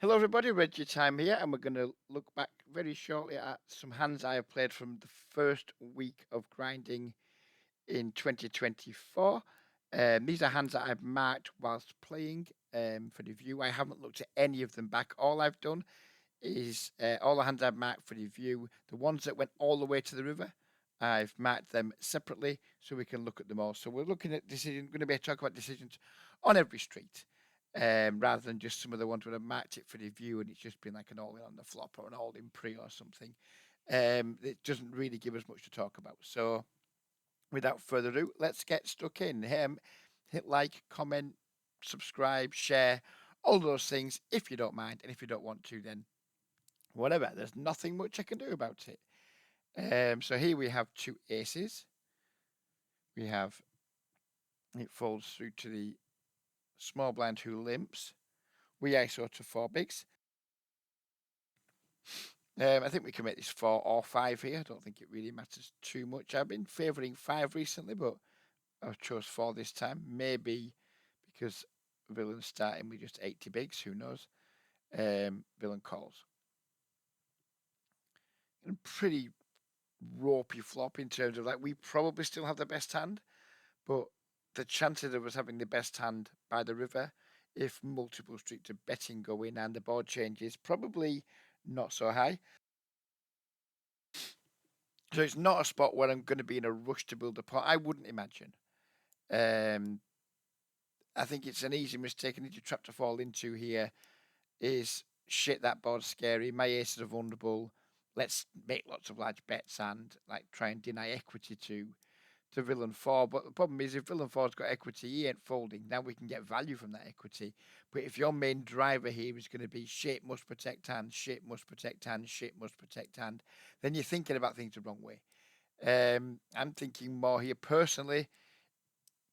Hello, everybody. Reggie Time here, and we're going to look back very shortly at some hands I have played from the first week of grinding in 2024. These are hands that I've marked whilst playing for the view. I haven't looked at any of them back. All I've done is all the hands I've marked for the view, the ones that went all the way to the river, I've marked them separately so we can look at them all. So we're looking at decisions, going to be talking about decisions on every street, rather than just some of the ones where I've marked it for the view and it's just been like an all in on the flop or an all in pre or something. It doesn't really give us much to talk about. So without further ado, let's get stuck in. Hit like, comment, subscribe, share, all those things if you don't mind. And if you don't want to, then whatever. There's nothing much I can do about it. So here we have two aces. We have it folds through to the small blind who limps. We ISO to four bigs. I think we can make this 4 or 5 here. I don't think it really matters too much. I've been favouring 5 recently, but I chose 4 this time. Maybe because Villain's starting with just 80 bigs. Who knows? Villain calls. And pretty ropey flop in terms of we probably still have the best hand, but the chances of us having the best hand by the river, if multiple streets of betting go in and the board changes, probably not so high. So it's not a spot where I'm going to be in a rush to build a pot. I wouldn't imagine. I think it's an easy mistake. An easy trap to fall into here is shit. That board's scary. My aces are vulnerable. Let's make lots of large bets and try and deny equity to villain 4. But the problem is, if villain 4's got equity, he ain't folding. Now we can get value from that equity. But if your main driver here is going to be shit must protect hand, shit must protect hand, shit must protect hand, then you're thinking about things the wrong way. I'm thinking more here personally.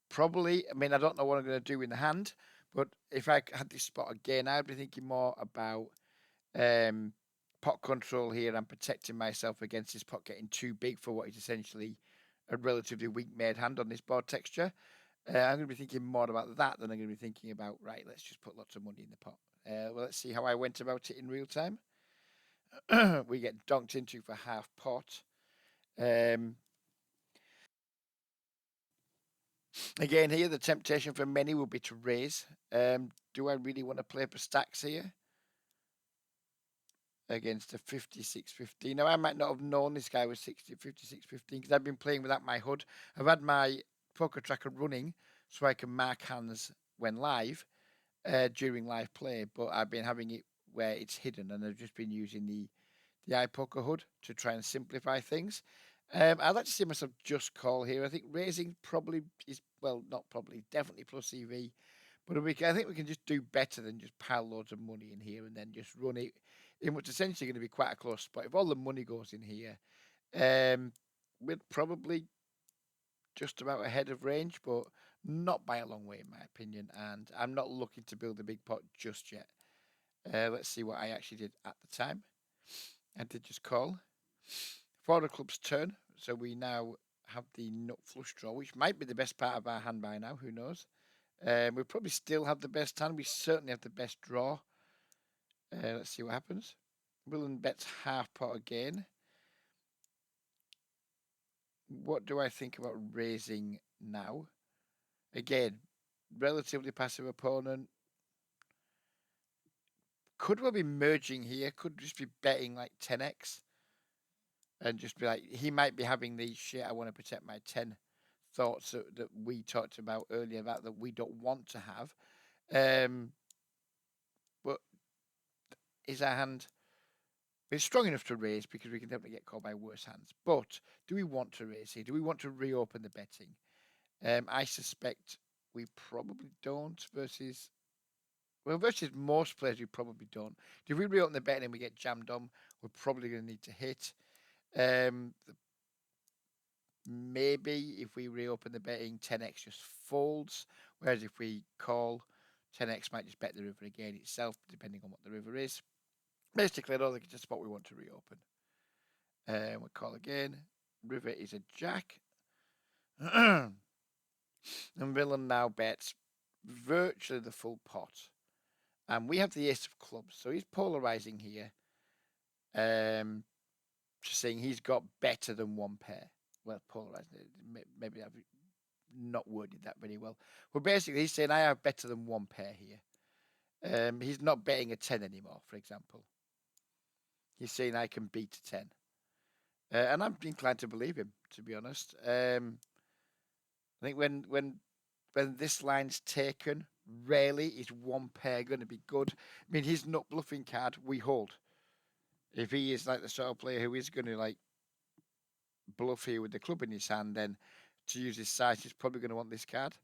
Probably, I mean, I don't know what I'm going to do in the hand, but if I had this spot again, I'd be thinking more about pot control here and protecting myself against this pot getting too big for what is essentially a relatively weak made hand on this board texture. I'm going to be thinking more about that than I'm going to be thinking about, right, let's just put lots of money in the pot. Well, let's see how I went about it in real time. We get donked into for half pot. Again, here the temptation for many will be to raise. Do I really want to play for stacks here against a 56-15? Now, I might not have known this guy was 56-15 because I've been playing without my HUD. I've had my poker tracker running so I can mark hands when live during live play, but I've been having it where it's hidden, and I've just been using the iPoker HUD to try and simplify things. I'd like to see myself just call here. I think raising probably is, well, not probably, definitely plus EV. But I think we can just do better than just pile loads of money in here and then just run it in what's essentially going to be quite a close spot. If all the money goes in here, we're probably just about ahead of range, but not by a long way, in my opinion. And I'm not looking to build a big pot just yet. Let's see what I actually did at the time. I did just call. For the club's turn, so we now have the nut flush draw, which might be the best part of our hand by now. Who knows? We probably still have the best hand. We certainly have the best draw. Let's see what happens. Willen bets half pot again. What do I think about raising now? Again, relatively passive opponent. Could well be merging here. Could just be betting like 10x. And just be like, he might be having these shit, I want to protect my 10 thoughts that we talked about earlier about that we don't want to have. But is our hand... It's strong enough to raise because we can definitely get caught by worse hands. But do we want to raise here? Do we want to reopen the betting? I suspect we probably don't versus... Well, versus most players, we probably don't. If we reopen the betting and we get jammed on, we're probably going to need to hit. Maybe if we reopen the betting, 10x just folds. Whereas if we call, 10x might just bet the river again itself, depending on what the river is. Basically, I don't think it's a spot we want to reopen. We call again. River is a jack. And villain now bets virtually the full pot. And we have the ace of clubs. So he's polarizing here. Just saying he's got better than one pair. Well, polarizing. Maybe I've not worded that very well. But basically, he's saying I have better than one pair here. He's not betting a 10 anymore, for example. He's saying I can beat a 10. And I'm inclined to believe him, to be honest. I think when this line's taken, rarely is one pair going to be good. I mean, his nut bluffing card, we hold. If he is like the sort of player who is going to like bluff here with the club in his hand, then to use his size, he's probably going to want this card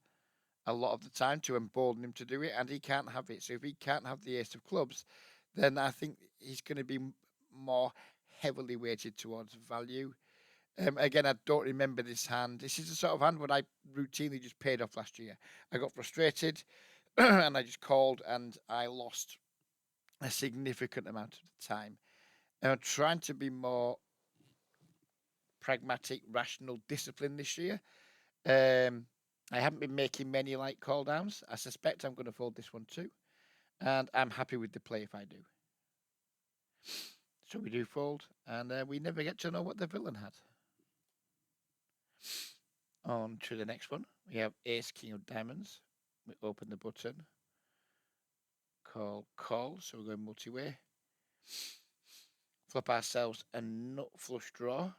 a lot of the time to embolden him to do it, and he can't have it. So if he can't have the ace of clubs, then I think he's going to be more heavily weighted towards value. Again, I don't remember this hand. This is the sort of hand what I routinely just paid off last year. I got frustrated and I just called and I lost a significant amount of the time. And I'm trying to be more pragmatic, rational, disciplined this year. I haven't been making many light call downs. I suspect I'm going to fold this one too. And I'm happy with the play if I do. So we do fold, and we never get to know what the villain had. On to the next one. We have Ace King of Diamonds. We open the button. Call. So we're going multi-way. Flop ourselves a nut flush draw.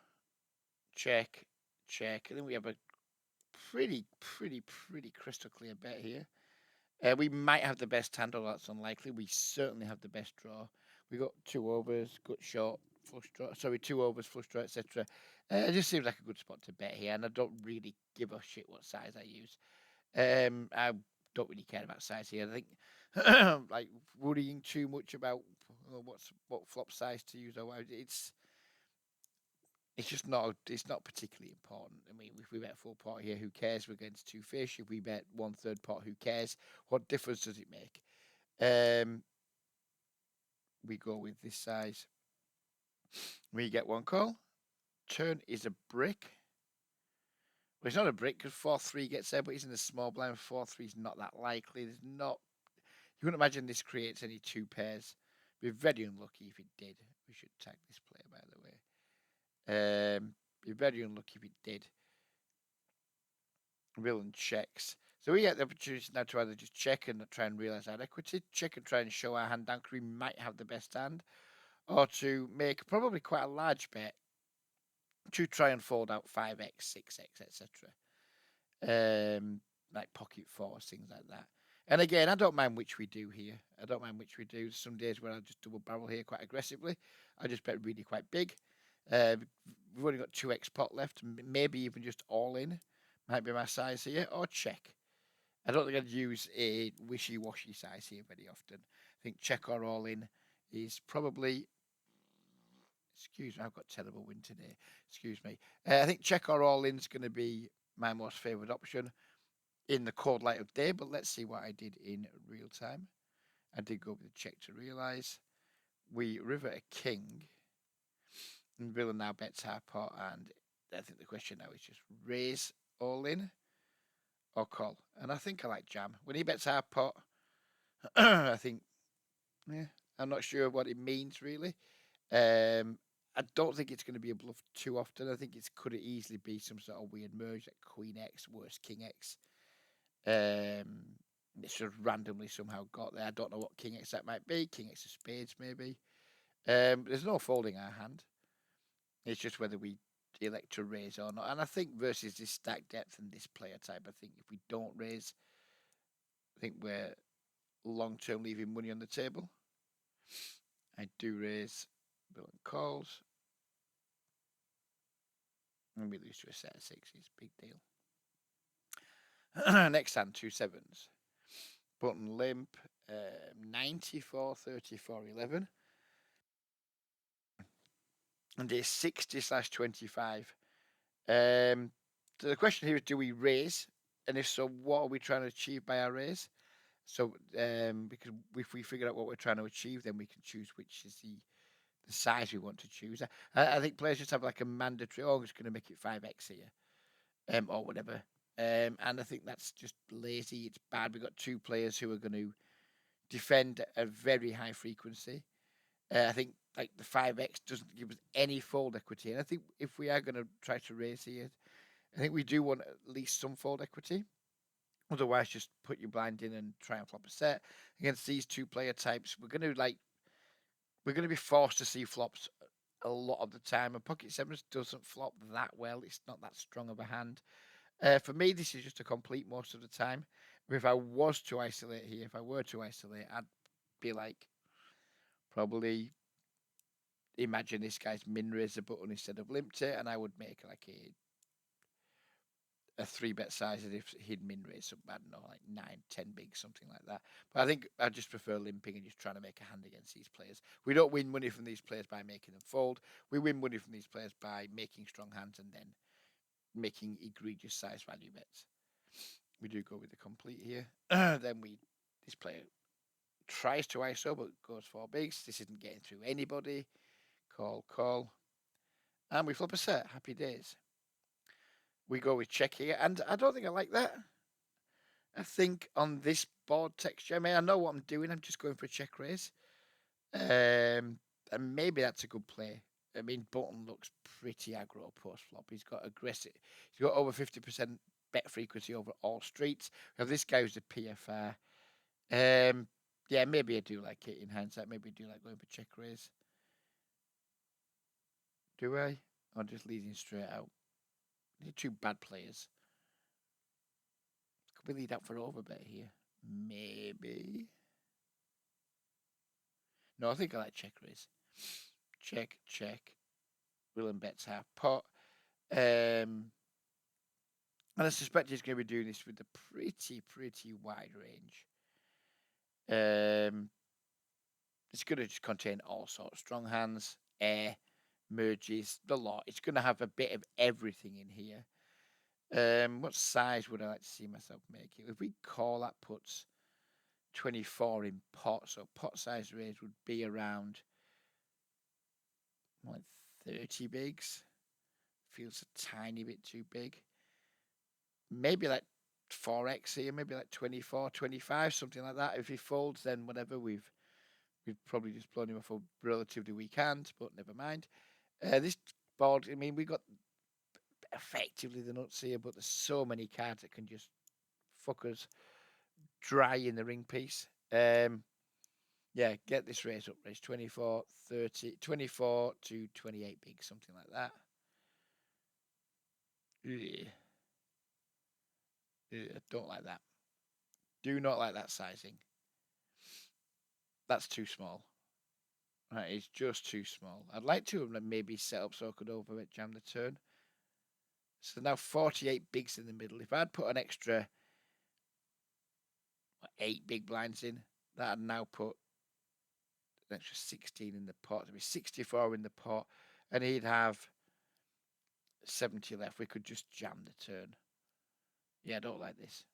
Check. And then we have a pretty crystal clear bet here. We might have the best hand, although that's unlikely. We certainly have the best draw. We got 2 overs, gut shot, flush draw. Sorry, 2 overs, flush draw, etc. It just seems like a good spot to bet here, and I don't really give a shit what size I use. I don't really care about size here. I think like worrying too much about what flop size to use. It's just not. It's not particularly important. I mean, if we bet full pot here, who cares? We're against 2 fish. If we bet 1/3 pot, who cares? What difference does it make? We go with this size. We get 1 call. Turn is a brick. Well, it's not a brick because 4-3 gets there, but he's in the small blind. 4-3 is not that likely. There's not. You wouldn't imagine this creates any 2 pairs. Be very unlucky if it did. We should tag this player, by the way. Be very unlucky if it did. Villain checks. So we get the opportunity now to either just check and try and realise our equity, check and try and show our hand down because we might have the best hand, or to make probably quite a large bet to try and fold out 5x, 6x, etc. Like pocket fours, things like that. And again, I don't mind which we do here. I don't mind which we do. Some days where I just double barrel here quite aggressively. I just bet really quite big. We've only got 2x pot left, maybe even just all in might be my size here, or check. I don't think I'd use a wishy-washy size here very often. I think check or all in is probably. Excuse me, I've got terrible wind today. Excuse me. I think check or all in is going to be my most favoured option in the cold light of day, but let's see what I did in real time. I did go with the check to realise. We river a king. And villain now bets our pot, and I think the question now is just raise all in or call. And I think I like jam. When he bets our pot, I think, I'm not sure what it means really. I don't think it's going to be a bluff too often. I think it could easily be some sort of weird merge like Queen X, worse King X. It's just randomly somehow got there. I don't know what King X that might be. King X of spades maybe. There's no folding our hand. It's just whether we elect to raise or not. And I think versus this stack depth and this player type, I think if we don't raise, I think we're long term leaving money on the table. I do raise, villain calls. And we lose to a set of 6s. Big deal. Next hand, 2 7s. Button limp, 94, 34, 11. And it's 60/25. So the question here is, do we raise? And if so, what are we trying to achieve by our raise? So because if we figure out what we're trying to achieve, then we can choose which is the size we want to choose. I think players just have like a mandatory, I'm just going to make it 5x here, or whatever. And I think that's just lazy. It's bad. We've got 2 players who are going to defend at a very high frequency. I think like the 5x doesn't give us any fold equity, and I think if we are going to try to raise here, I think we do want at least some fold equity. Otherwise, just put your blind in and try and flop a set against these two player types. We're going to be forced to see flops a lot of the time, and pocket sevens doesn't flop that well. It's not that strong of a hand. For me, this is just a complete most of the time. If I was to isolate here, if I were to isolate, I'd be like probably imagine this guy's min raise a button instead of limped it, and I would make like a 3-bet size as if he'd min raise some, I don't know, like 9, 10 big, something like that. But I think I just prefer limping and just trying to make a hand against these players. We don't win money from these players by making them fold. We win money from these players by making strong hands and then making egregious size value bets. We do go with the complete here. Then this player tries to ISO but goes 4 bigs. This isn't getting through anybody. Call. And we flip a set. Happy days. We go with check here, and I don't think I like that. I think on this board texture, I mean, I know what I'm doing. I'm just going for a check raise. And maybe that's a good play. I mean, button looks pretty aggro post flop. He's got aggressive. He's got over 50% bet frequency over all streets. We have this guy who's a PFR. Yeah, maybe I do like it in hindsight. Maybe I do like going for check raise. Do I? Or just leading straight out? They're two bad players. Could we lead out for overbet here? Maybe. No, I think I like check raise. Check. Willem bets half pot. And I suspect he's going to be doing this with a pretty wide range. It's going to just contain all sorts. Strong hands, air, merges, the lot. It's going to have a bit of everything in here. What size would I like to see myself making? If we call, that puts 24 in pot. So pot size raise would be around like 30 bigs. Feels a tiny bit too big. Maybe like 4x here, maybe like 24, 25, something like that. If he folds, then whatever, we've probably just blown him off a relatively weak hand, but never mind. This board, I mean, we got effectively the nuts here, but there's so many cards that can just fuck us dry in the ring piece. Yeah, get this raise up, raise 24, 30, 24 to 28 big, something like that. Yeah. Don't like that. Do not like that sizing. That's too small. Right, it's just too small. I'd like to have maybe set up so I could overbet jam the turn. So now 48 bigs in the middle. If I'd put an extra 8 big blinds in, that'd now put an extra 16 in the pot. It'd be 64 in the pot, and he'd have 70 left. We could just jam the turn. Yeah, I don't like this.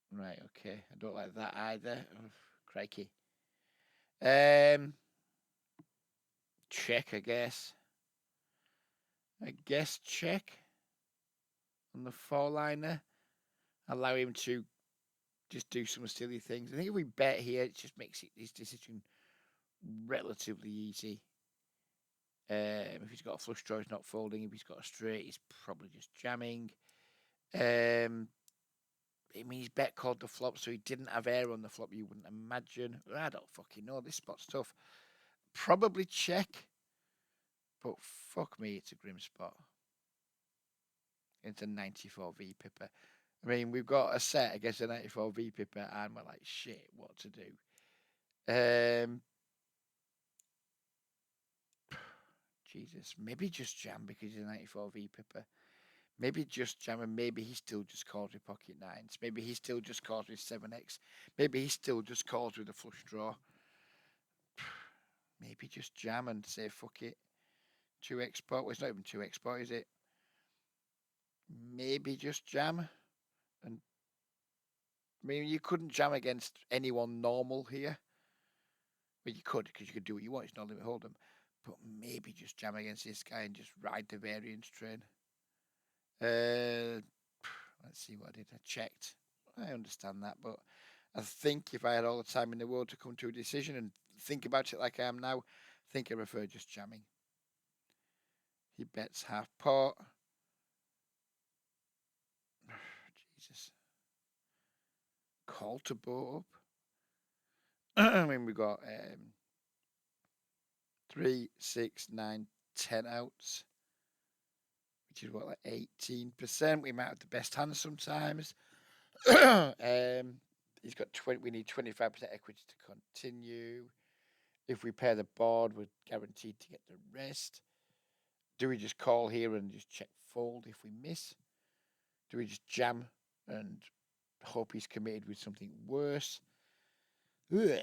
Right, okay. I don't like that either. Oh, crikey. Check, I guess. Check on the 4-liner. Allow him to just do some silly things. I think if we bet here, it just makes his decision relatively easy. If he's got a flush draw, he's not folding. If he's got a straight, he's probably just jamming. I mean, he's bet called the flop, so he didn't have air on the flop, you wouldn't imagine. I don't fucking know. This spot's tough. Probably check, but fuck me, it's a grim spot. It's a 94 V Pipper. I mean, we've got a set against a 94 V Pipper, and we're like, shit, what to do? Jesus, maybe just jam because he's a 94 V Pipper. Maybe just jam, and maybe he still just calls with pocket nines. Maybe he still just calls with 7x. Maybe he still just calls with a flush draw. Maybe just jam and say fuck it. 2x pot. Well, it's not even 2x pot, is it? Maybe just jam. And I mean, you couldn't jam against anyone normal here. Well, you could, because you could do what you want. It's not limit hold 'em. But maybe just jam against this guy and just ride the variance train. Let's see what I did. I checked. I understand that, but I think if I had all the time in the world to come to a decision and think about it like I am now, I think I prefer just jamming. He bets half pot. Jesus. Call to boat up. I mean, we got 3, 6, 9, 10 outs, which is what, like 18%. We might have the best hand sometimes. He's got 20. We need 25% equity to continue. If we pair the board, we're guaranteed to get the rest. Do we just call here and just check fold if we miss? Do we just jam and hope he's committed with something worse? Ugh.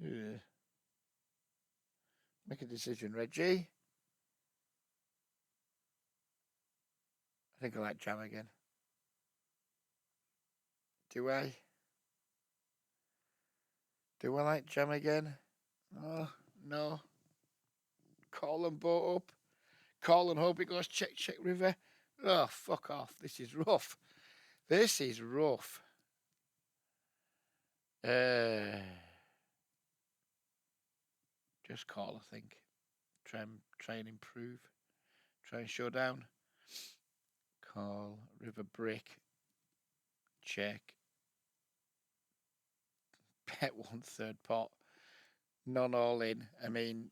Ugh. Make a decision, Reggie. I think I like jam again. Do I? Do I like jam again? Oh, no. Call and boat up. Call and hope it goes check, check, river. Oh, fuck off. This is rough. This is rough. Just call, I think. Try and improve. Try and show down. Call, river brick. Check. Bet 1/3 pot. None all in. I mean,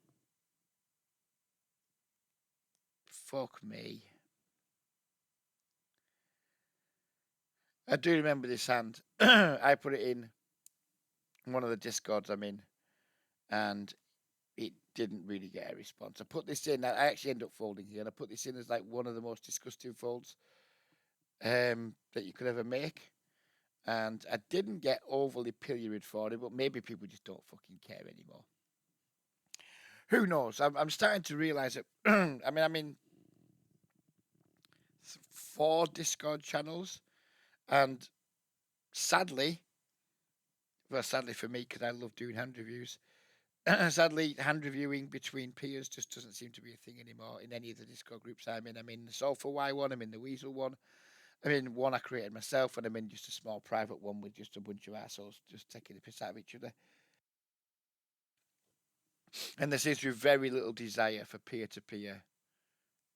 fuck me. I do remember this hand. I put it in one of the Discords I'm in, and it didn't really get a response. I put this in. I actually ended up folding here, and I put this in as like one of the most disgusting folds that you could ever make. And I didn't get overly pilloried for it, but maybe people just don't fucking care anymore. Who knows? I'm starting to realize that. I mean, I'm in 4 Discord channels, and sadly, well, sadly for me, because I love doing hand reviews. Sadly, hand reviewing between peers just doesn't seem to be a thing anymore in any of the Discord groups I'm in. I'm in the Sofa Y one, I'm in the Weasel one, I'm in one I created myself, and I'm in just a small private one with just a bunch of assholes just taking the piss out of each other. And there seems to be very little desire for peer-to-peer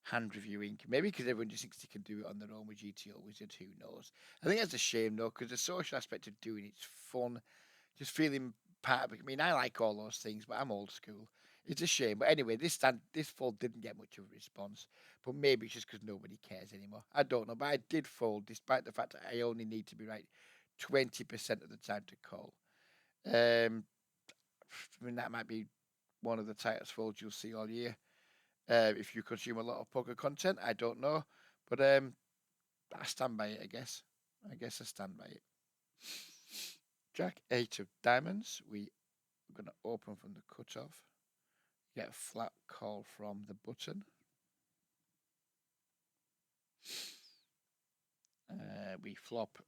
hand reviewing. Maybe because everyone just thinks they can do it on their own with GTO Wizard. Who knows? I think that's a shame though, because the social aspect of doing it's fun. Just feeling part of it. I mean, I like all those things, but I'm old school. It's a shame. But anyway, this fold didn't get much of a response. But maybe it's just because nobody cares anymore. I don't know. But I did fold, despite the fact that I only need to be right 20% of the time to call. I mean, that might be one of the tightest folds you'll see all year. If you consume a lot of poker content, I don't know. But I stand by it, I guess. I guess I stand by it. Jack 8 of diamonds. We are going to open from the cutoff. Get a flat call from the button. We flop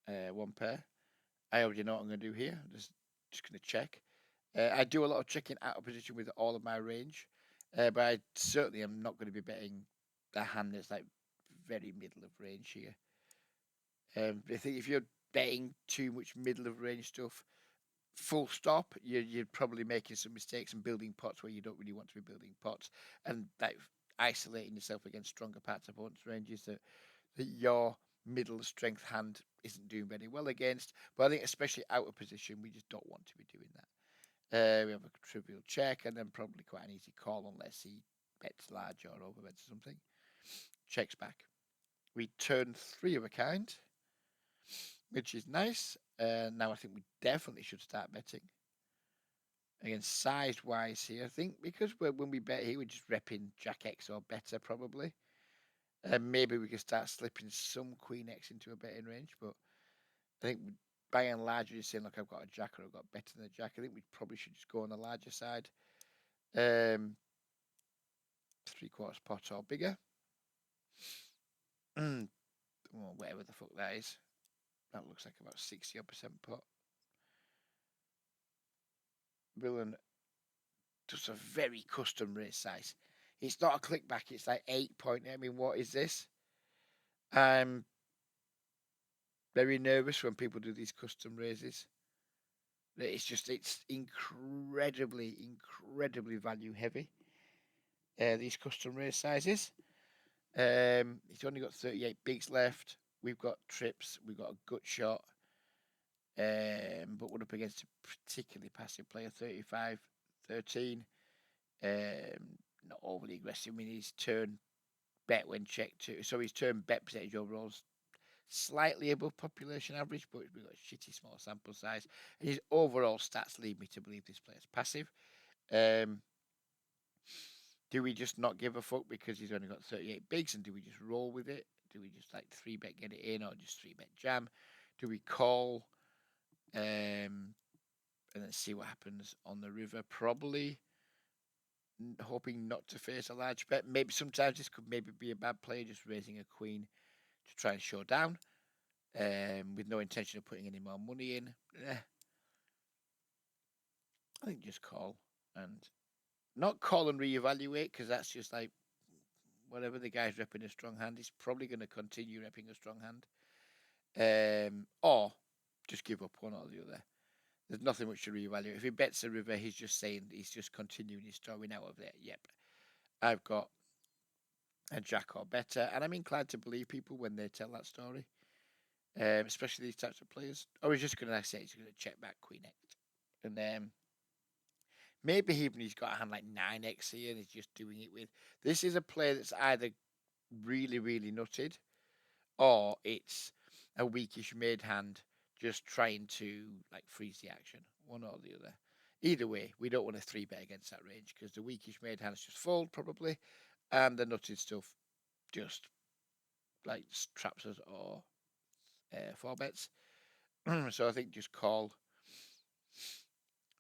1 pair. I already know what I'm going to do here. I'm just going to check. I do a lot of checking out of position with all of my range, but I certainly am not going to be betting the hand that's like very middle of range here. I think if you're betting too much middle of range stuff, full stop, you're probably making some mistakes and building pots where you don't really want to be building pots, and like isolating yourself against stronger parts of opponents' ranges that your middle strength hand isn't doing very well against. But I think especially out of position, we just don't want to be doing that. We have a trivial check and then probably quite an easy call unless he bets large or overbets or something. Checks back. We turn 3 of a kind, which is nice. Now I think we definitely should start betting. Again, size wise here, I think because when we bet here, we're just repping Jack X or better probably. Maybe we could start slipping some Queen X into a betting range, but I think by and large, you're saying, look, I've got a Jack or I've got better than a Jack. I think we probably should just go on the larger side. 3/4 pot or bigger. Whatever the fuck that is. That looks like about 60% pot. Villain does a very custom race size. It's not a click back. It's like 8 point. I mean, what is this? I'm very nervous when people do these custom raises. It's incredibly value heavy. These custom raise sizes. He's only got 38 bigs left. We've got trips. We've got a gut shot. But we're up against a particularly passive player, 35, 13. Not overly aggressive. I mean, his turn bet when checked too. So his turn bet percentage overall is slightly above population average, but we've got a shitty small sample size. And his overall stats lead me to believe this player's passive. Do we just not give a fuck because he's only got 38 bigs, and do we just roll with it? Do we just like 3-bet get it in, or just 3-bet jam? Do we call and then see what happens on the river? Probably hoping not to face a large bet. Maybe sometimes this could maybe be a bad player just raising a queen to try and show down with no intention of putting any more money in. I think just call and not call and reevaluate, because that's just like whatever the guy's repping a strong hand, he's probably going to continue repping a strong hand. Or just give up, one or the other. There's nothing much to reevaluate. If he bets the river, he's just saying he's just continuing his throwing out of there. Yep, I've got a jack or better, and I'm inclined to believe people when they tell that story, especially these types of players. I was just going to say he's going to check back queen x, and maybe even he's got a hand like 9x here and he's just doing it with. This is a player that's either really nutted, or it's a weakish mid hand just trying to like freeze the action, one or the other. Either way, we don't want to 3-bet against that range, because the weakish mid hands just fold probably, and the nutted stuff just like traps us or 4-bets. So I think just call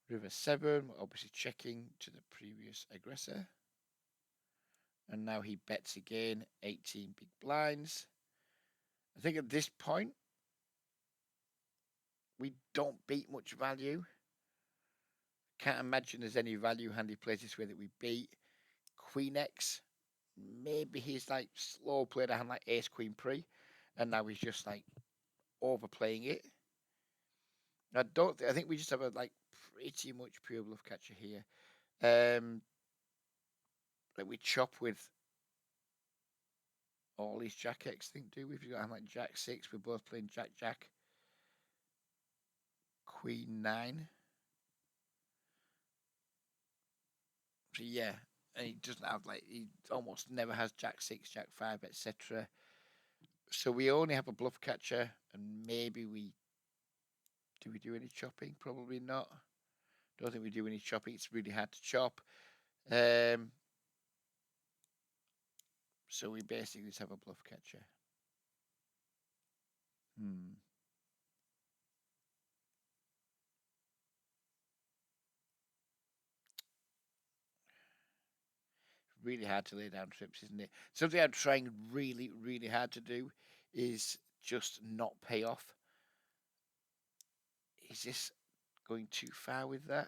river 7, obviously checking to the previous aggressor. And now he bets again, 18 big blinds. I think at this point, we don't beat much value. Can't imagine there's any value hand he plays this way that we beat. Queen X, maybe he's like slow played a hand like Ace Queen Pre, and now he's just like overplaying it. I think we just have a like pretty much pure bluff catcher here. Like we chop with all these Jack X thing, do we? If you got like Jack 6, we're both playing Jack Jack. Queen 9. So yeah, and he doesn't have like, he almost never has Jack 6, Jack 5, etc. So we only have a bluff catcher, and maybe we do any chopping? Probably not. Don't think we do any chopping. It's really hard to chop. So we basically just have a bluff catcher. Really hard to lay down trips, isn't it? Something I'm trying really hard to do is just not pay off. Is this going too far with that?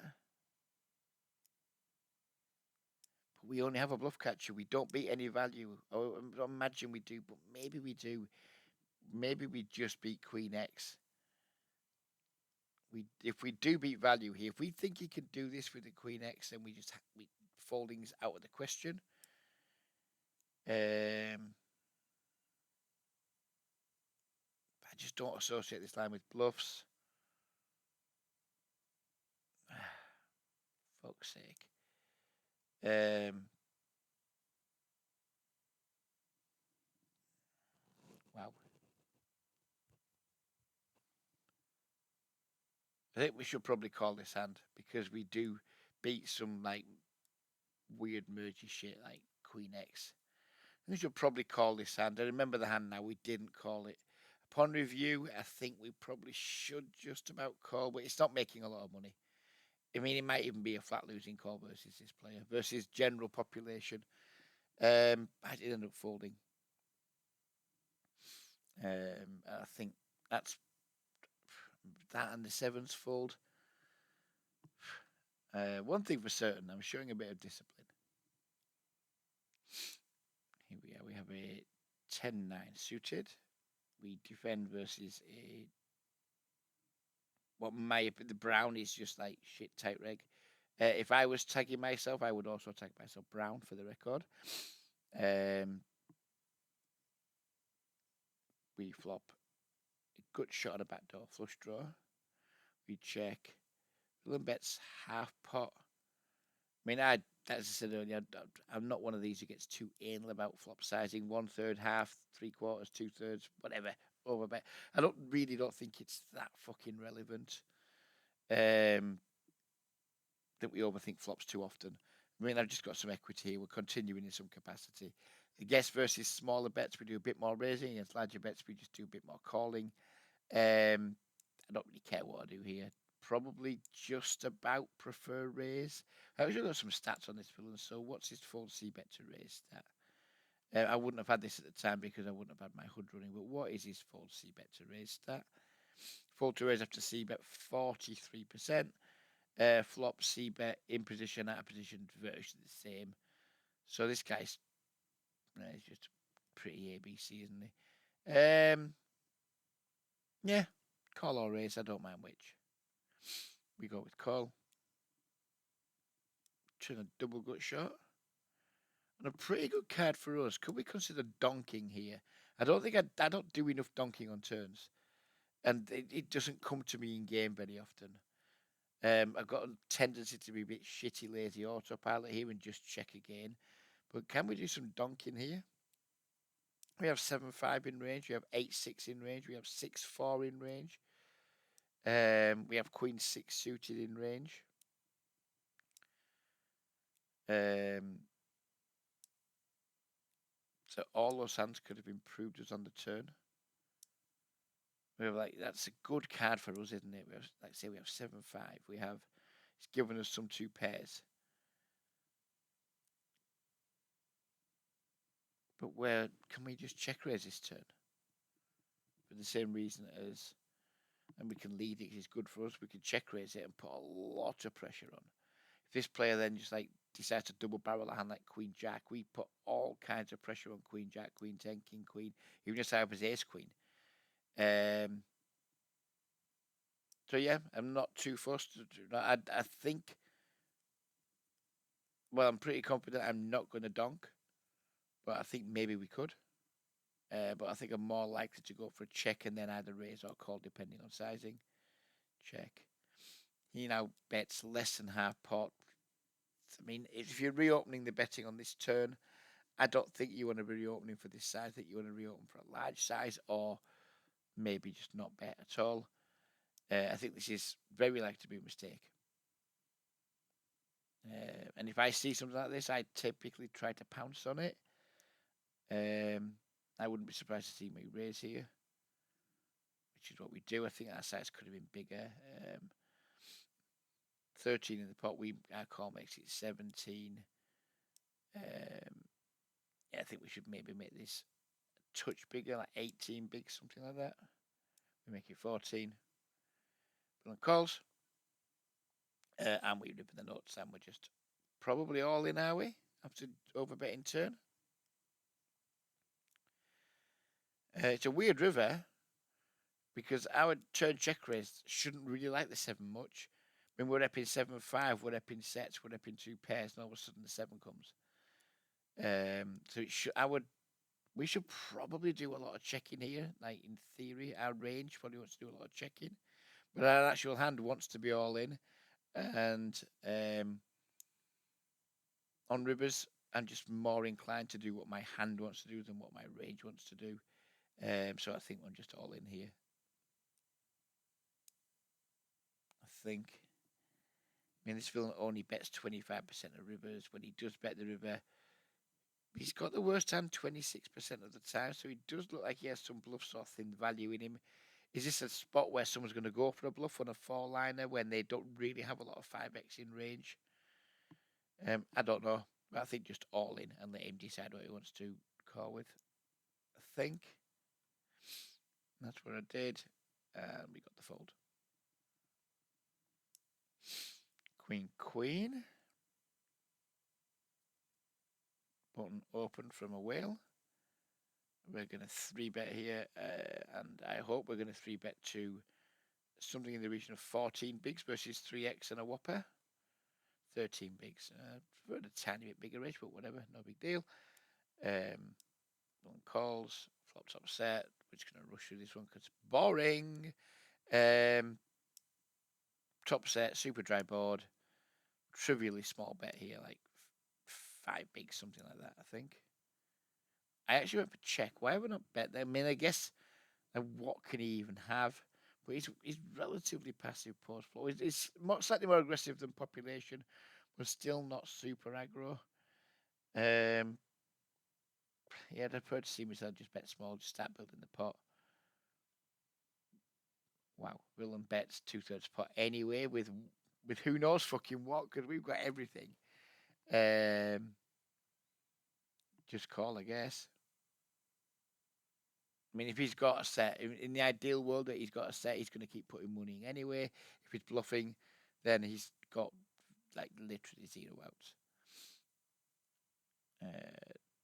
But we only have a bluff catcher. We don't beat any value. Oh, I imagine we do, but maybe we do. Maybe we just beat Queen X. If we do beat value here, if we think he can do this with the Queen X, then we folding's out of the question. I just don't associate this line with bluffs. Fuck's sake. Wow. I think we should probably call this hand, because we do beat some like weird mergy shit like Queen X. We should probably call this hand. I remember the hand now. We didn't call it. Upon review, I think we probably should just about call, but it's not making a lot of money. I mean, it might even be a flat losing call versus this player, versus general population. I did end up folding. I think that's that, and the 7s fold. One thing for certain, I'm showing a bit of discipline. Here we are. We have a 10-9 suited. We defend versus a what may the brown is just like shit tight reg. If I was tagging myself, I would also tag myself brown for the record. We flop a good shot on a backdoor flush draw. We check. Little bets half pot. I mean, as I said earlier, I'm not one of these who gets too anal about flop sizing. 1/3, half, 3/4, 2/3, whatever. Overbet. I don't think it's that fucking relevant. That we overthink flops too often. I mean, I've just got some equity here. We're continuing in some capacity. I guess versus smaller bets, we do a bit more raising. Against larger bets, we just do a bit more calling. I don't really care what I do here. Probably just about prefer raise. I've actually got some stats on this villain. So what's his fold C bet to raise stat? I wouldn't have had this at the time because I wouldn't have had my HUD running. But what is his fold C bet to raise stat? Fold to raise after C bet 43%. Flop C bet in position, out of position, virtually the same. So this guy's he's just pretty ABC, isn't he? Yeah, call or raise. I don't mind which. We go with call. Turn a double gut shot. And a pretty good card for us. Could we consider donking here? I don't think I don't do enough donking on turns. And it doesn't come to me in game very often. I've got a tendency to be a bit shitty, lazy autopilot here and just check again. But can we do some donking here? We have 7-5 in range. We have 8-6 in range. We have 6-4 in range. We have Queen 6 suited in range. So all those hands could have improved us on the turn. We have that's a good card for us, isn't it? We have, like say, we have 7-5. We have it's given us some 2 pairs. But where can we just check raise this turn? For the same reason as, and we can lead it, it's good for us. We can check raise it and put a lot of pressure on. If this player then just decides to double barrel a hand like Queen Jack, we put all kinds of pressure on Queen Jack, Queen 10, King Queen, even just out as Ace Queen. So yeah, I'm not too fussed. I think, well, I'm pretty confident I'm not going to donk, but I think maybe we could. But I think I'm more likely to go for a check and then either raise or call depending on sizing. Check. He now bets less than half pot. I mean, if you're reopening the betting on this turn, I don't think you want to be reopening for this size. I think you want to reopen for a large size or maybe just not bet at all. I think this is very likely to be a mistake. And if I see something like this, I typically try to pounce on it. I wouldn't be surprised to see me raise here, which is what we do. I think our size could have been bigger. 13 in the pot. Our call makes it 17. Yeah, I think we should maybe make this a touch bigger, like 18 big, something like that. We make it 14. But on calls, and we rip in the nuts, and we're just probably all in, are we? After overbetting turn. It's a weird river because our turn check raise shouldn't really like the 7 much. When we're up in 7-5, we're up in sets, we're up in 2 pairs, and all of a sudden the 7 comes. So we should probably do a lot of checking here. Like in theory, our range probably wants to do a lot of checking, but our actual hand wants to be all in. And on rivers, I'm just more inclined to do what my hand wants to do than what my range wants to do. So I think I'm just all in here. I think. I mean, this villain only bets 25% of rivers. When he does bet the river, he's got the worst hand 26% of the time, so he does look like he has some bluffs or thin value in him. Is this a spot where someone's going to go for a bluff on a 4-liner when they don't really have a lot of 5x in range? I don't know. But I think just all in and let him decide what he wants to call with. I think. That's what I did. And we got the fold. Queen, Queen. button open from a whale. We're going to 3-bet here, and I hope we're going to 3-bet to something in the region of 14 bigs versus 3x and a whopper. 13 bigs. For a tiny bit bigger range, but whatever, no big deal. One calls, flop top set. We're just going to rush through this one because it's boring. Top set, super dry board. Trivially small bet here, like 5 bigs, something like that, I think. I actually went for check. Why have I not bet there? I mean, I guess, what can he even have? But he's relatively passive post flow. He's slightly more aggressive than population, but still not super aggro. Yeah, I'd prefer to see myself just bet small, just start building the pot. Wow, Willem bets 2/3 pot anyway with who knows fucking what, because we've got everything. Just call, I guess. I mean, if he's got a set, in the ideal world that he's got a set, he's going to keep putting money in anyway. If he's bluffing, then he's got like literally 0 outs.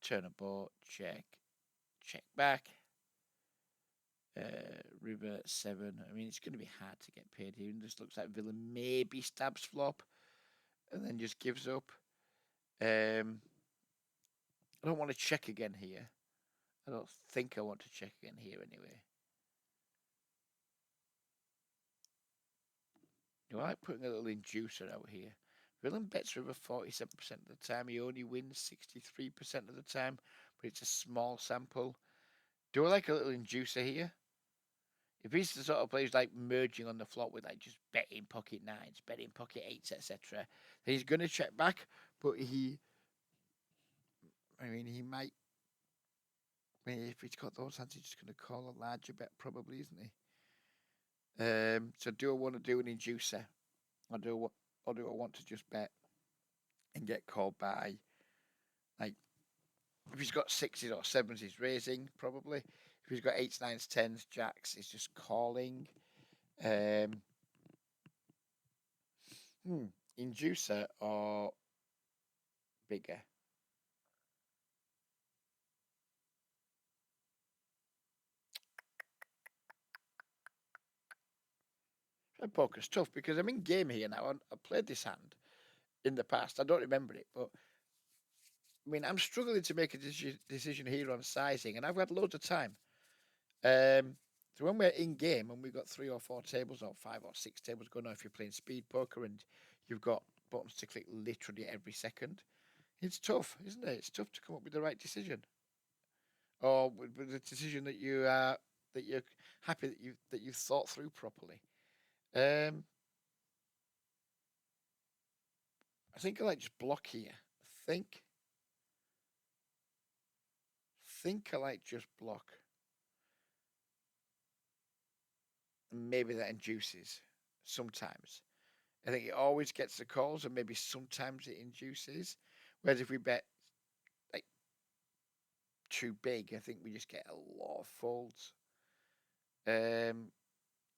Turn a board, check back. River 7. I mean, it's going to be hard to get paid here. It just looks like Villa maybe stabs flop and then just gives up. I don't want to check again here. I don't think I want to check again here anyway. I like putting a little inducer out here. Villain bets River 47% of the time. He only wins 63% of the time, but it's a small sample. Do I like a little inducer here? If he's the sort of player who's like merging on the flop with like just betting pocket 9s, betting pocket 8s, etc., then he's going to check back, but he might. I mean, if he's got those hands, he's just going to call a larger bet, probably, isn't he? So do I want to do an inducer, or do I want to just bet and get called by, like, if he's got 6s or 7s, he's raising probably. If he's got 8s, 9s, 10s, jacks, he's just calling. Inducer or bigger? Poker's tough because I'm in game here now. I played this hand in the past. I don't remember it, but I mean, I'm struggling to make a decision here on sizing, and I've had loads of time. So when we're in game and we've got 3 or 4 tables or 5 or 6 tables going on, if you're playing speed poker and you've got buttons to click literally every second, it's tough, isn't it? It's tough to come up with the right decision, or with the decision that you're happy that you've thought through properly. I think I like just block here. Think I like just block. Maybe that induces sometimes. I think it always gets the calls, and maybe sometimes it induces. Whereas if we bet like too big, I think we just get a lot of folds.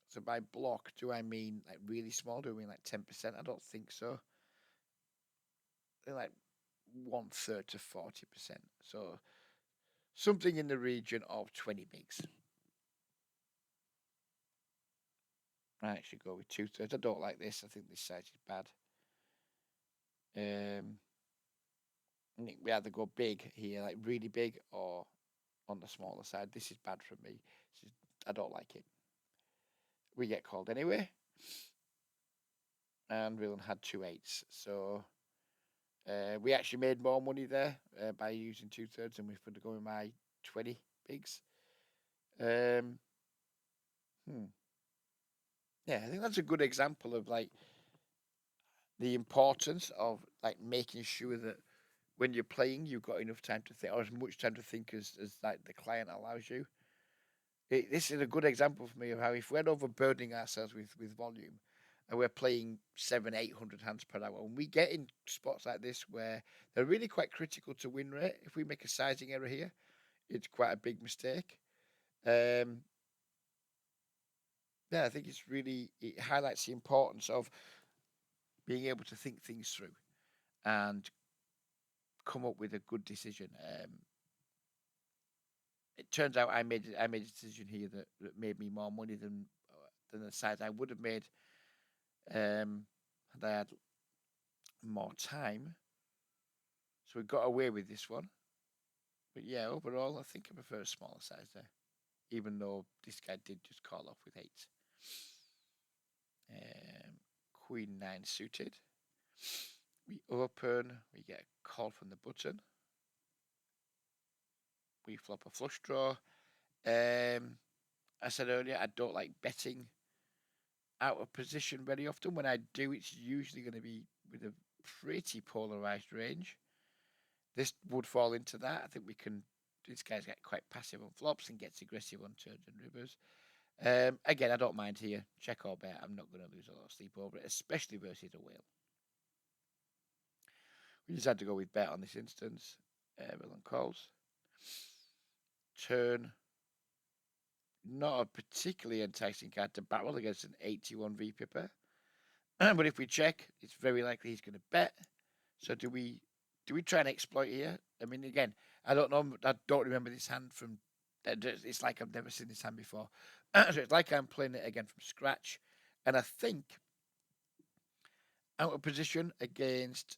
So by block, do I mean like really small? Do I mean like 10%? I don't think so. They're like 1/3 to 40%. So something in the region of 20 bigs. I actually go with 2/3. I don't like this. I think this size is bad. I think we either go big here, like really big, or on the smaller side. This is bad for me. I don't like it. We get called anyway. And Villain had 2/8s. So we actually made more money there by using 2/3 than if we'd go with my 20 bigs. Yeah, I think that's a good example of like the importance of like making sure that when you're playing, you've got enough time to think, or as much time to think as like the client allows you. This is a good example for me of how if we're overburdening ourselves with volume, and we're playing 700-800 hands per hour, and we get in spots like this where they're really quite critical to win rate. If we make a sizing error here, it's quite a big mistake. Yeah, I think it highlights the importance of being able to think things through and come up with a good decision. It turns out I made a decision here that made me more money than the size I would have made had I had more time. So we got away with this one. But yeah, overall, I think I prefer a smaller size there, even though this guy did just call off with 8. Queen 9 suited. We open, we get a call from the button. We flop a flush draw. I said earlier, I don't like betting out of position very often. When I do, it's usually going to be with a pretty polarized range. This would fall into that. I think we can. This guy's get quite passive on flops and gets aggressive on turns and rivers. Again, I don't mind here. Check or bet. I'm not going to lose a lot of sleep over it, especially versus a whale. We just had to go with bet on this instance. Villain calls. Turn. Not a particularly enticing card to barrel against an 81 V Pipper. But if we check, it's very likely he's going to bet. So do we try and exploit here? I mean, again, I don't know. I don't remember this hand from. It's like I've never seen this hand before. So it's like I'm playing it again from scratch. And I think out of position against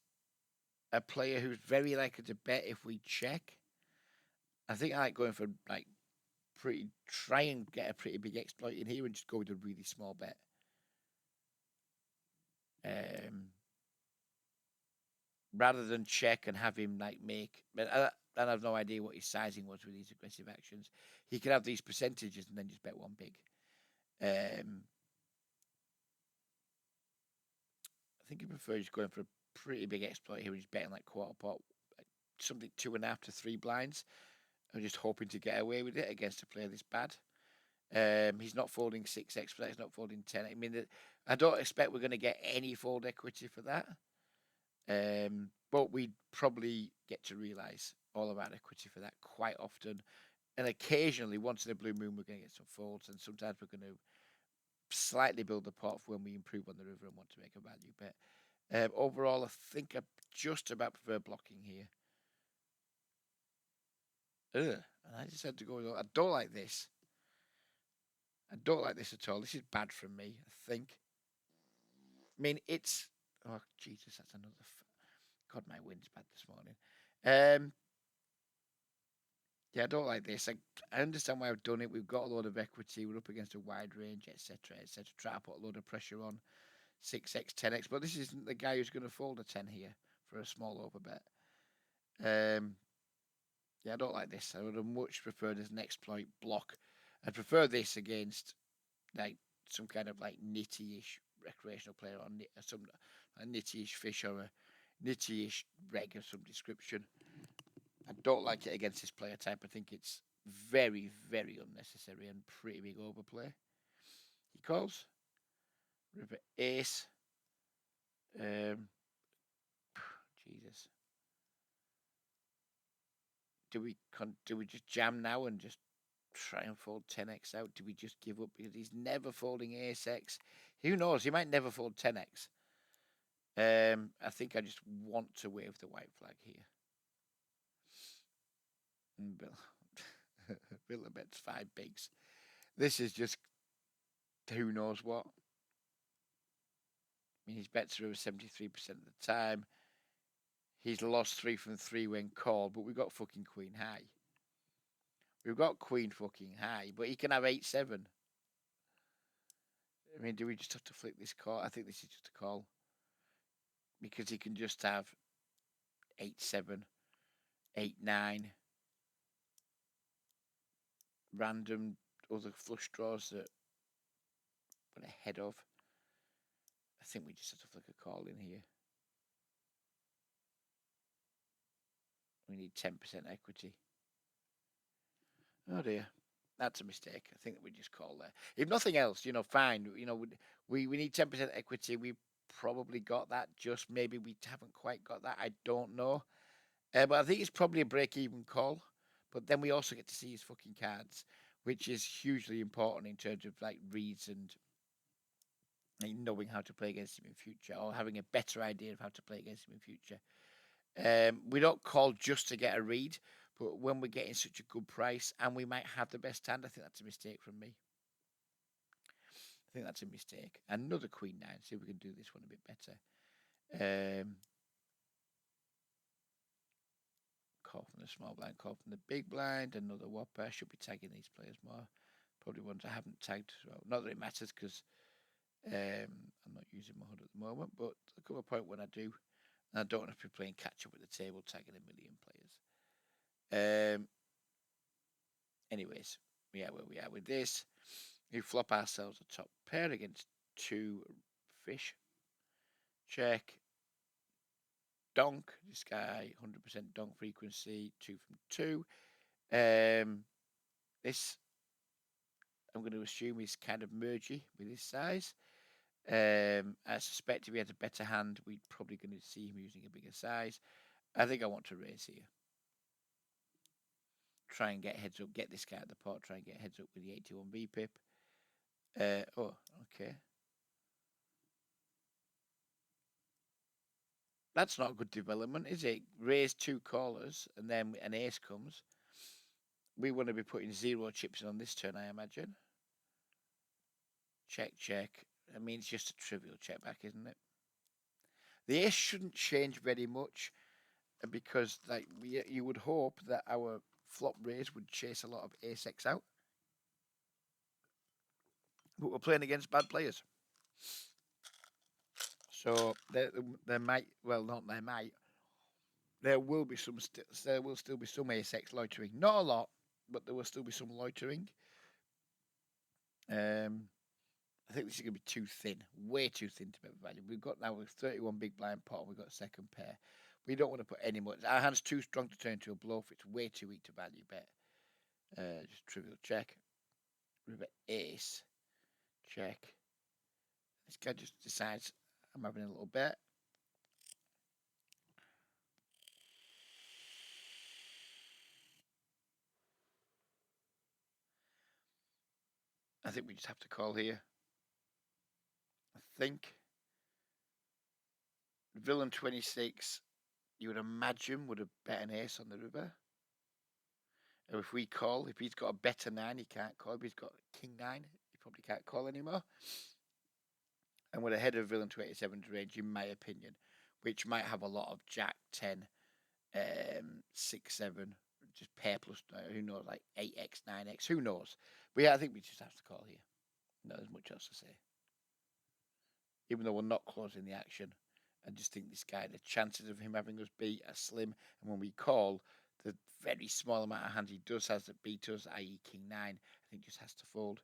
a player who's very likely to bet if we check. I think I like going for try and get a pretty big exploit in here and just go with a really small bet. Rather than check and have him make, and I have no idea what his sizing was with these aggressive actions. He could have these percentages and then just bet one big. I think he prefers going for a pretty big exploit here. He's betting like quarter pot, something 2.5 to 3 blinds. I'm just hoping to get away with it against a player this bad. He's not folding 6x for that. He's not folding 10. I mean, I don't expect we're going to get any fold equity for that. But we probably get to realise all of our equity for that quite often. And occasionally, once in a blue moon, we're going to get some folds. And sometimes we're going to slightly build the pot for when we improve on the river and want to make a value bet. Overall, I think I just about prefer blocking here. And I just had to go. I don't like this. I don't like this at all. This is bad from me, I think. I mean, it's. Oh, Jesus, that's another. God, my wind's bad this morning. Yeah, I don't like this. I understand why I've done it. We've got a lot of equity. We're up against a wide range, etc., etc. Try to put a lot of pressure on 6x, 10x. But this isn't the guy who's going to fold a 10 here for a small overbet. Yeah, I don't like this. I would have much preferred as an exploit block. I'd prefer this against like some kind of like nitty-ish recreational player or some a nitty-ish fish or a nitty-ish reg of some description. I don't like it against this player type. I think it's very, very unnecessary and pretty big overplay. He calls. River ace. Jesus. Do we just jam now and just try and fold 10x out? Do we just give up because he's never folding ace x? Who knows? He might never fold 10x. I think I just want to wave the white flag here. Bill bets 5 bigs. This is just who knows what. I mean, his bets are over 73% of the time. He's lost 3 from 3 when called, but we've got fucking queen high. We've got queen fucking high, but he can have 8-7. I mean, do we just have to flick this call? I think this is just a call. Because he can just have 8-7, 8-9. Random other flush draws that we're ahead of. I think we just have to flick a call in here. We need 10% equity. Oh dear. That's a mistake. I think that we just call there. If nothing else, fine. We need 10% equity. We probably got that. Just maybe we haven't quite got that. I don't know. But I think it's probably a break-even call. But then we also get to see his fucking cards, which is hugely important in terms of like reads and knowing how to play against him in future, or having a better idea of how to play against him in future. We don't call just to get a read, but when we're getting such a good price and we might have the best hand, I think that's a mistake from me. I think that's a mistake. Another Queen 9. See if we can do this one a bit better. Call from the small blind, call from the big blind. Another whopper. I should be tagging these players more. Probably ones I haven't tagged. Well, not that it matters because I'm not using my HUD at the moment, but there'll come a point when I do. And I don't want to be playing catch up at the table, tagging a million players. Anyways, yeah, where we are with this. We flop ourselves a top pair against 2 fish. Check. Donk. This guy, 100% donk frequency, 2 from 2. This, I'm going to assume, is kind of mergy with his size. I suspect if he had a better hand, we're probably going to see him using a bigger size. I think I want to raise here. Try and get heads up, get this guy at the pot, try and get heads up with the 81 VPIP. Oh, okay. That's not a good development, is it? Raise 2 callers and then an ace comes. We want to be putting 0 chips in on this turn, I imagine. Check, check. I mean, it's just a trivial check back, isn't it? The ace shouldn't change very much because, like, you would hope that our flop raise would chase a lot of ace X out. But we're playing against bad players. So there might, well, not there might, there will be some, there will still be some ace X loitering. Not a lot, but there will still be some loitering. I think this is going to be too thin, way too thin to bet value. We've got now with 31 big blind pot, we've got a second pair. We don't want to put any more. Our hand's too strong to turn into a bluff. It's way too weak to value bet. Just trivial check. River ace. Check. This guy just decides I'm having a little bet. I think we just have to call here. I think villain 26, you would imagine, would have bet an ace on the river. And if we call, if he's got a better 9, he can't call. If he's got king 9, he probably can't call anymore. And we're ahead of villain 27's range, in my opinion, which might have a lot of jack 10, 6, 7, just pair plus, who knows, like 8x, 9x, who knows. But yeah, I think we just have to call here. Not there's much else to say. Even though we're not closing the action, I just think this guy, the chances of him having us beat are slim. And when we call, the very small amount of hand he does has that beat us, i.e. king 9, I think just has to fold.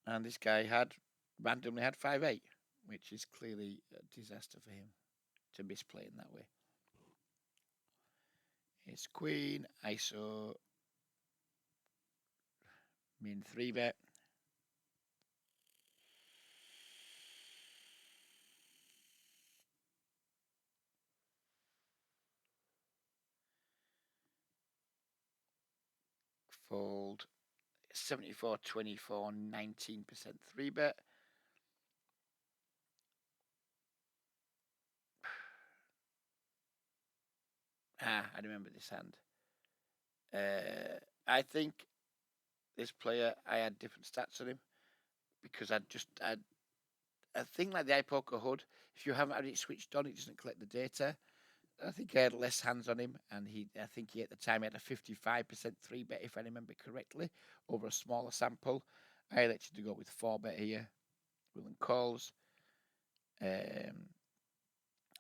And this guy randomly had 5-8, which is clearly a disaster for him to misplay in that way. It's queen, ISO, min 3 bet. Fold 74, 24, 19% 3 bet. I remember this hand. I think this player, I had different stats on him because I think like the iPoker HUD, if you haven't had it switched on, it doesn't collect the data. I think I had less hands on him, and I think he at the time had a 55% 3 bet, if I remember correctly, over a smaller sample. I elected to go with 4 bet here. Willing calls. And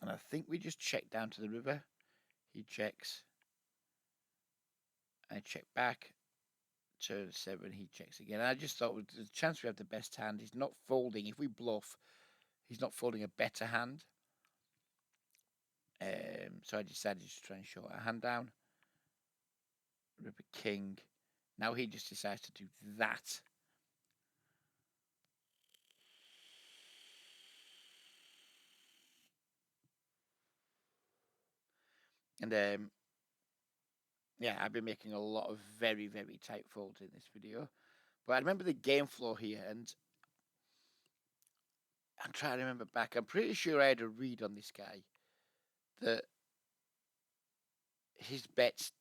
I think we just check down to the river. He checks. I check back. Turn 7, he checks again. And I just thought with the chance we have the best hand, he's not folding. If we bluff, he's not folding a better hand. So I decided to try and short a hand down. River king. Now he just decides to do that. And yeah, I've been making a lot of very, very tight folds in this video. But I remember the game flow here, and I'm trying to remember back. I'm pretty sure I had a read on this guy that his bets,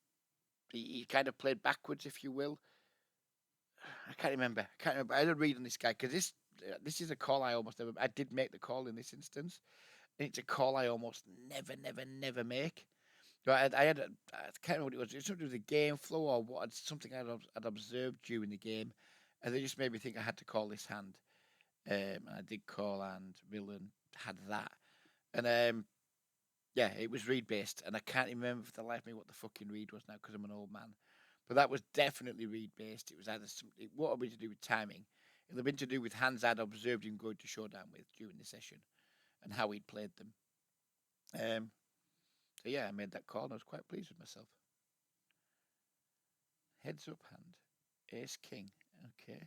he kind of played backwards, if you will. I can't remember. I can't remember. I had a read on this guy because this is a call I almost never. I did make the call in this instance, and it's a call I almost never make. So I can't remember what it was. It was something with the game flow or what, something I'd observed during the game, and they just made me think I had to call this hand. And I did call, and Villan had that, and yeah, it was read based, and I can't remember for the life of me what the fucking read was now because I'm an old man. But that was definitely read based. It was either what had been to do with timing. It had been to do with hands I'd observed him going to showdown with during the session, and how he'd played them. So yeah, I made that call, and I was quite pleased with myself. Heads up hand, ace king. Okay,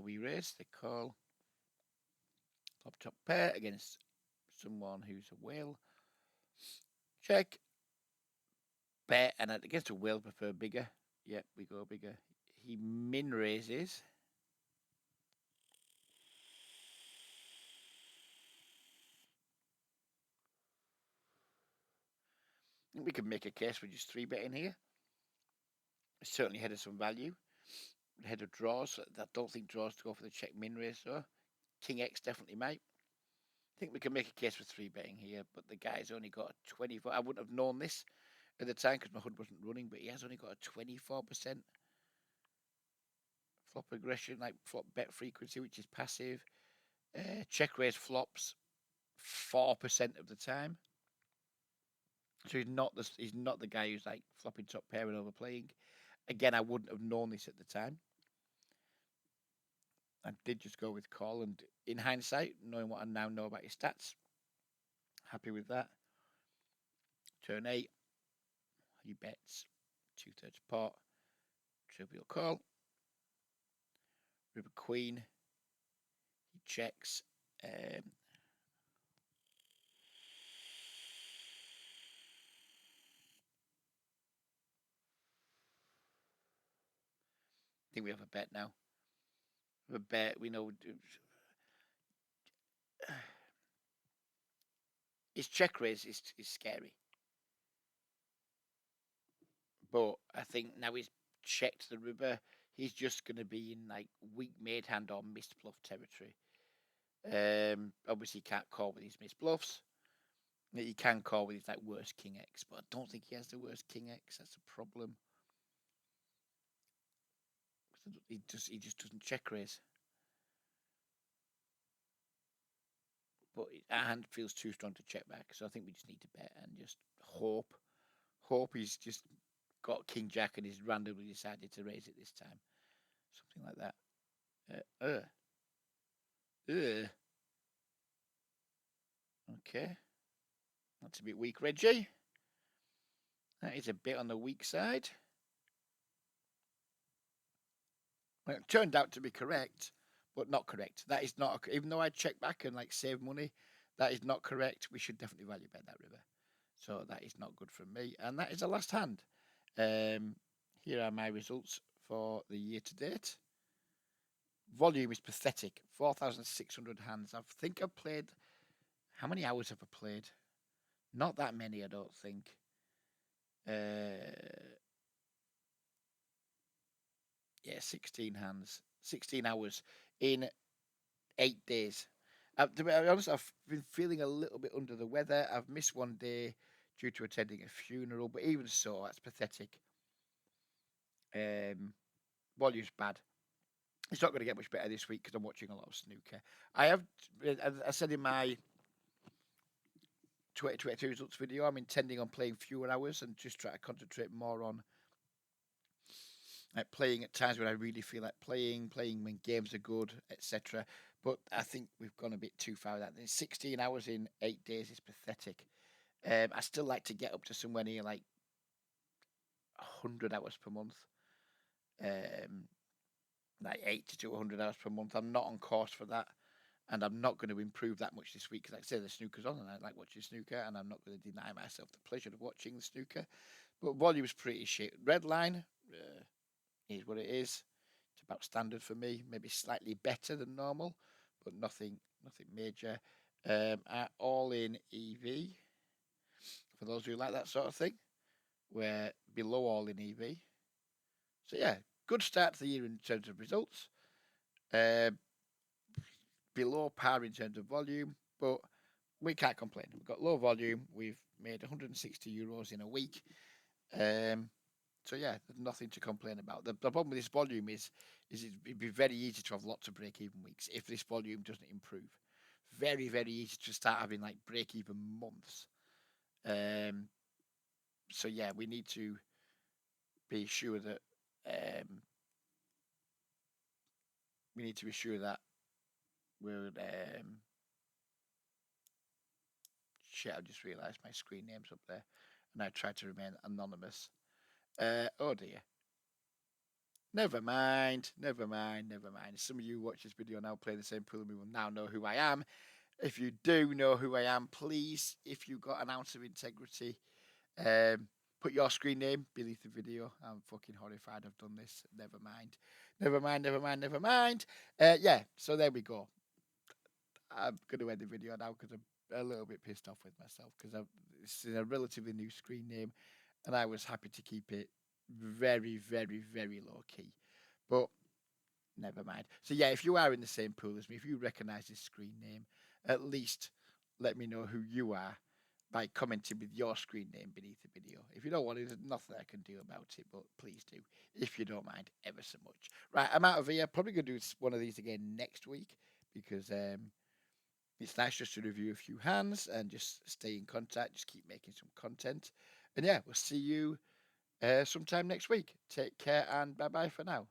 we raise the call. Flop top pair against someone who's a whale. Check. Bet, and against a whale, prefer bigger. Yep, we go bigger. He min raises. I think we can make a case for just 3-betting here. It's certainly headed some value. Head of draws. I don't think draws to go for the check min raise though. King X definitely might. I think we can make a case for 3-betting here, but the guy's only got a 24. I wouldn't have known this at the time because my HUD wasn't running, but he has only got a 24% flop aggression, like flop bet frequency, which is passive. Check raise flops 4% of the time. So he's not the guy who's like flopping top pair and overplaying. Again, I wouldn't have known this at the time. I did just go with call, and in hindsight, knowing what I now know about his stats, happy with that. Turn 8, he bets 2/3 pot, trivial call. River queen, he checks. I think we have a bet now. We have a bet. We know his check raise is scary, but I think now he's checked the river. He's just going to be in like weak made hand or missed bluff territory. Obviously, he can't call with his missed bluffs. He can call with his like worst king X, but I don't think he has the worst king X. That's a problem. He just doesn't check raise. But our hand feels too strong to check back, so I think we just need to bet and just hope. Hope he's just got King Jack and he's randomly decided to raise it this time. Something like that. Okay. That's a bit weak, Reggie. That is a bit on the weak side. Well, it turned out to be correct, but not correct. That is not, even though I checked back and like save money, that is not correct. We should definitely value bet that river. So that is not good from me. And that is the last hand. Here are my results for the year to date. Volume is pathetic. 4,600 hands. I think I've played. How many hours have I played? Not that many, I don't think. Yeah, 16 hands. 16 hours in 8 days. To be honest, I've been feeling a little bit under the weather. I've missed one day due to attending a funeral, but even so, that's pathetic. Volume's bad. It's not going to get much better this week because I'm watching a lot of snooker. I said in my 2022 results video, I'm intending on playing fewer hours and just try to concentrate more on like playing at times when I really feel like playing when games are good, etc. But I think we've gone a bit too far with that. 16 hours in 8 days is pathetic. I still like to get up to somewhere near like 100 hours per month. Like 80 to 100 hours per month. I'm not on course for that. And I'm not going to improve that much this week because, like I say, the snooker's on and I like watching snooker, and I'm not going to deny myself the pleasure of watching the snooker. But volume's pretty shit. Red line is what it is. It's about standard for me. Maybe slightly better than normal, but nothing nothing major. At All In EV, for those who like that sort of thing, we're below All In EV. So yeah, good start to the year in terms of results. Uh, Below par in terms of volume, but we can't complain. We've got low volume. We've made 160 euros in a week. Um, so yeah, there's nothing to complain about. The problem with this volume is it'd be very easy to have lots of break-even weeks if this volume doesn't improve. Very, very easy to start having like break-even months. Um, so yeah, we need to be sure that um, we need to be sure that we're shit. I just realised my screen name's up there, and I tried to remain anonymous. Oh dear. Never mind, never mind, never mind. Some of you who watch this video now play the same pool and me will now know who I am. If you do know who I am, please, if you've got an ounce of integrity, put your screen name beneath the video. I'm fucking horrified I've done this. Never mind. Never mind, never mind, never mind. Yeah, so there we go. I'm going to end the video now because I'm a little bit pissed off with myself because it's a relatively new screen name and I was happy to keep it very, very, very low key. But never mind. So yeah, if you are in the same pool as me, if you recognise this screen name, at least let me know who you are by commenting with your screen name beneath the video. If you don't want it, there's nothing I can do about it, but please do, if you don't mind, ever so much. Right, I'm out of here. Probably going to do one of these again next week because it's nice just to review a few hands and just stay in contact, just keep making some content. And yeah, we'll see you sometime next week. Take care and bye bye for now.